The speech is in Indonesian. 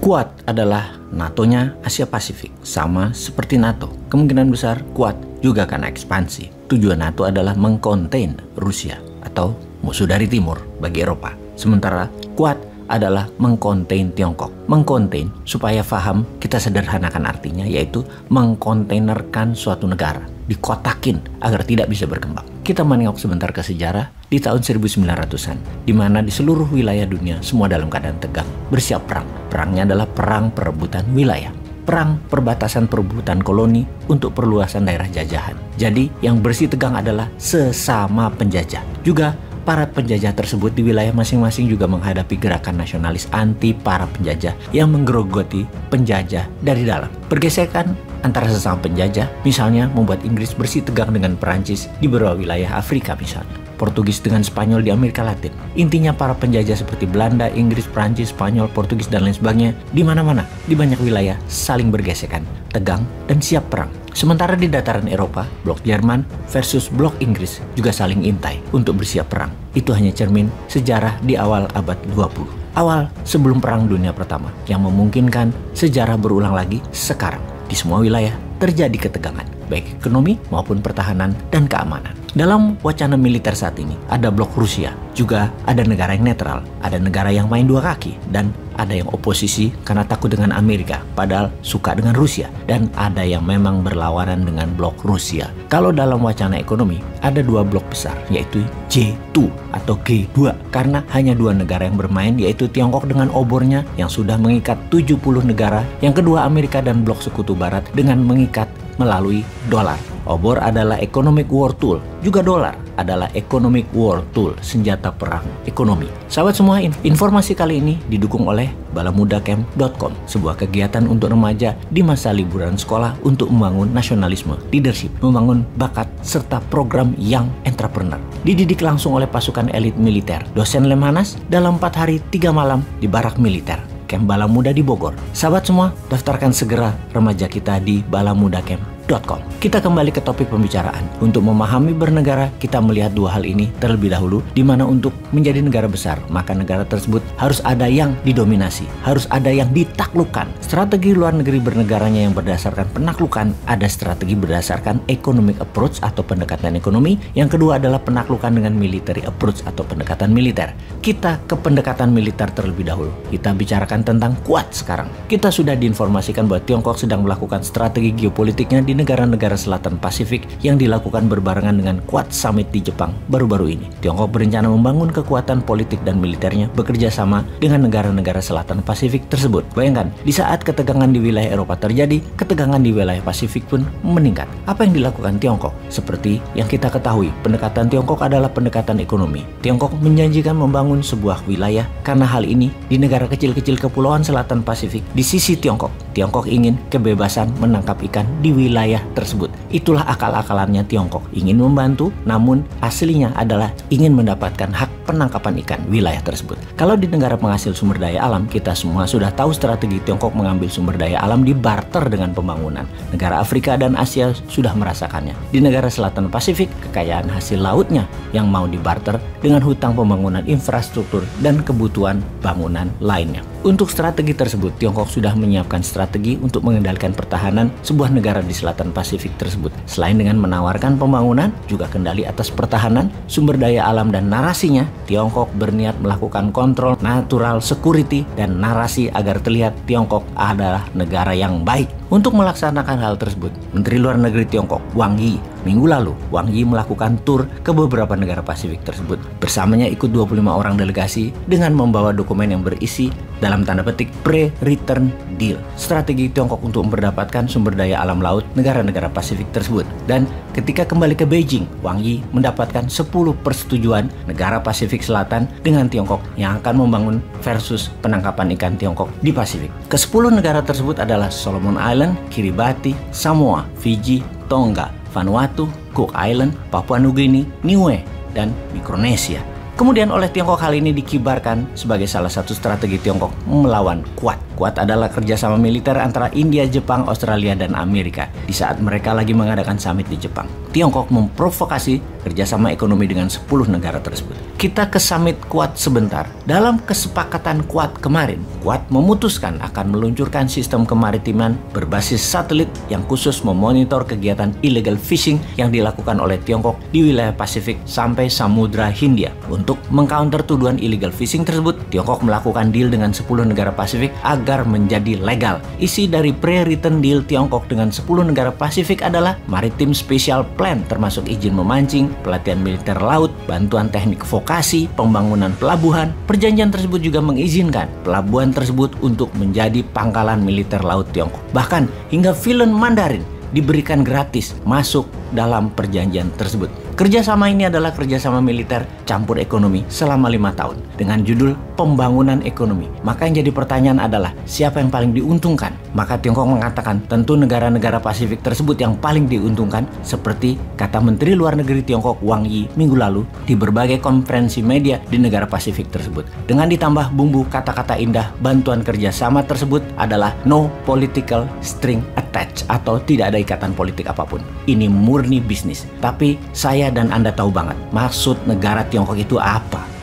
Quad adalah NATO-nya Asia Pasifik, sama seperti NATO. Kemungkinan besar Quad juga akan ekspansi. Tujuan NATO adalah mengkonten Rusia atau musuh dari timur bagi Eropa. Sementara Quad adalah mengkonten Tiongkok. Mengkonten, supaya paham, kita sederhanakan artinya, yaitu mengkontainerkan suatu negara, dikotakin agar tidak bisa berkembang. Kita menengok sebentar ke sejarah di tahun 1900-an, di mana di seluruh wilayah dunia semua dalam keadaan tegang, bersiap perang. Perangnya adalah perang perebutan wilayah. Perang perbatasan perebutan koloni untuk perluasan daerah jajahan. Jadi yang bersih tegang adalah sesama penjajah. Juga para penjajah tersebut di wilayah masing-masing juga menghadapi gerakan nasionalis anti para penjajah yang menggerogoti penjajah dari dalam. Pergesekan antara sesama penjajah misalnya membuat Inggris bersih tegang dengan Perancis di beberapa wilayah Afrika misalnya. Portugis dengan Spanyol di Amerika Latin. Intinya para penjajah seperti Belanda, Inggris, Prancis, Spanyol, Portugis, dan lain sebagainya di mana-mana, di banyak wilayah saling bergesekan, tegang, dan siap perang. Sementara di dataran Eropa, blok Jerman versus blok Inggris juga saling intai untuk bersiap perang. Itu hanya cermin sejarah di awal abad 20. Awal sebelum Perang Dunia Pertama yang memungkinkan sejarah berulang lagi sekarang. Di semua wilayah terjadi ketegangan, baik ekonomi maupun pertahanan dan keamanan. Dalam wacana militer saat ini, ada blok Rusia, juga ada negara yang netral, ada negara yang main dua kaki, dan ada yang oposisi karena takut dengan Amerika, padahal suka dengan Rusia, dan ada yang memang berlawanan dengan blok Rusia. Kalau dalam wacana ekonomi, ada dua blok besar, yaitu J2 atau G2, karena hanya dua negara yang bermain, yaitu Tiongkok dengan obornya yang sudah mengikat 70 negara, yang kedua Amerika dan blok Sekutu Barat dengan mengikat melalui dolar. Obor adalah economic war tool, juga dolar adalah economic war tool, senjata perang ekonomi. Sahabat semua, informasi kali ini didukung oleh balamudacamp.com, sebuah kegiatan untuk remaja di masa liburan sekolah untuk membangun nasionalisme, leadership, membangun bakat, serta program young entrepreneur. Dididik langsung oleh pasukan elit militer. Dosen Lemhanas dalam 4 hari 3 malam di barak militer. Camp Bala Muda di Bogor. Sahabat semua, daftarkan segera remaja kita di balamudacamp.com. Kita kembali ke topik pembicaraan. Untuk memahami bernegara, kita melihat dua hal ini terlebih dahulu, di mana untuk menjadi negara besar, maka negara tersebut harus ada yang didominasi, harus ada yang ditaklukkan. Strategi luar negeri bernegaranya yang berdasarkan penaklukan, ada strategi berdasarkan economic approach atau pendekatan ekonomi, yang kedua adalah penaklukan dengan military approach atau pendekatan militer. Kita ke pendekatan militer terlebih dahulu. Kita bicarakan tentang Quad sekarang. Kita sudah diinformasikan bahwa Tiongkok sedang melakukan strategi geopolitiknya di negara-negara selatan Pasifik yang dilakukan berbarengan dengan Quad Summit di Jepang baru-baru ini. Tiongkok berencana membangun kekuatan politik dan militernya bekerja sama dengan negara-negara selatan Pasifik tersebut. Bayangkan, di saat ketegangan di wilayah Eropa terjadi, ketegangan di wilayah Pasifik pun meningkat. Apa yang dilakukan Tiongkok? Seperti yang kita ketahui, pendekatan Tiongkok adalah pendekatan ekonomi. Tiongkok menjanjikan membangun sebuah wilayah karena hal ini di negara kecil-kecil kepulauan selatan Pasifik di sisi Tiongkok. Tiongkok ingin kebebasan menangkap ikan di wilayah tersebut. Itulah akal-akalannya Tiongkok. Ingin membantu, namun aslinya adalah ingin mendapatkan hak penangkapan ikan wilayah tersebut. Kalau di negara penghasil sumber daya alam, kita semua sudah tahu strategi Tiongkok mengambil sumber daya alam di barter dengan pembangunan. Negara Afrika dan Asia sudah merasakannya. Di negara selatan Pasifik, kekayaan hasil lautnya yang mau dibarter dengan hutang pembangunan infrastruktur dan kebutuhan bangunan lainnya. Untuk strategi tersebut, Tiongkok sudah menyiapkan strategi untuk mengendalikan pertahanan sebuah negara di selatan Pasifik tersebut. Selain dengan menawarkan pembangunan, juga kendali atas pertahanan, sumber daya alam dan narasinya, Tiongkok berniat melakukan kontrol natural security dan narasi agar terlihat Tiongkok adalah negara yang baik. Untuk melaksanakan hal tersebut, Menteri Luar Negeri Tiongkok, Wang Yi, minggu lalu, Wang Yi melakukan tur ke beberapa negara Pasifik tersebut. Bersamanya ikut 25 orang delegasi dengan membawa dokumen yang berisi dalam tanda petik pre-return deal, strategi Tiongkok untuk mendapatkan sumber daya alam laut negara-negara Pasifik tersebut. Dan ketika kembali ke Beijing, Wang Yi mendapatkan 10 persetujuan negara Pasifik Selatan dengan Tiongkok yang akan membangun versus penangkapan ikan Tiongkok di Pasifik. Ke-10 negara tersebut adalah Solomon Island, Kiribati, Samoa, Fiji, Tonga, Vanuatu, Cook Island, Papua Nugini, Niue, dan Mikronesia. Kemudian oleh Tiongkok hal ini dikibarkan sebagai salah satu strategi Tiongkok melawan Quad. Quad adalah kerjasama militer antara India, Jepang, Australia, dan Amerika di saat mereka lagi mengadakan summit di Jepang. Tiongkok memprovokasi kerjasama ekonomi dengan 10 negara tersebut. Kita ke summit Quad sebentar. Dalam kesepakatan Quad kemarin, Quad memutuskan akan meluncurkan sistem kemaritiman berbasis satelit yang khusus memonitor kegiatan illegal fishing yang dilakukan oleh Tiongkok di wilayah Pasifik sampai Samudra Hindia. Untuk mengcounter tuduhan illegal fishing tersebut, Tiongkok melakukan deal dengan 10 negara Pasifik agar menjadi legal. Isi dari pre-written deal Tiongkok dengan 10 negara Pasifik adalah Maritime Special Plan, termasuk izin memancing, pelatihan militer laut, bantuan teknik vokasi, pembangunan pelabuhan. Perjanjian tersebut juga mengizinkan pelabuhan tersebut untuk menjadi pangkalan militer laut Tiongkok. Bahkan hingga film Mandarin diberikan gratis masuk dalam perjanjian tersebut. Kerjasama ini adalah kerjasama militer campur ekonomi selama 5 tahun dengan judul pembangunan ekonomi. Maka yang jadi pertanyaan adalah siapa yang paling diuntungkan? Maka Tiongkok mengatakan tentu negara-negara Pasifik tersebut yang paling diuntungkan, seperti kata Menteri Luar Negeri Tiongkok Wang Yi minggu lalu di berbagai konferensi media di negara Pasifik tersebut. Dengan ditambah bumbu kata-kata indah, bantuan kerjasama tersebut adalah no political string attached atau tidak ada ikatan politik apapun. Ini murni bisnis. Tapi saya dan Anda tahu banget maksud negara Tiongkok itu apa.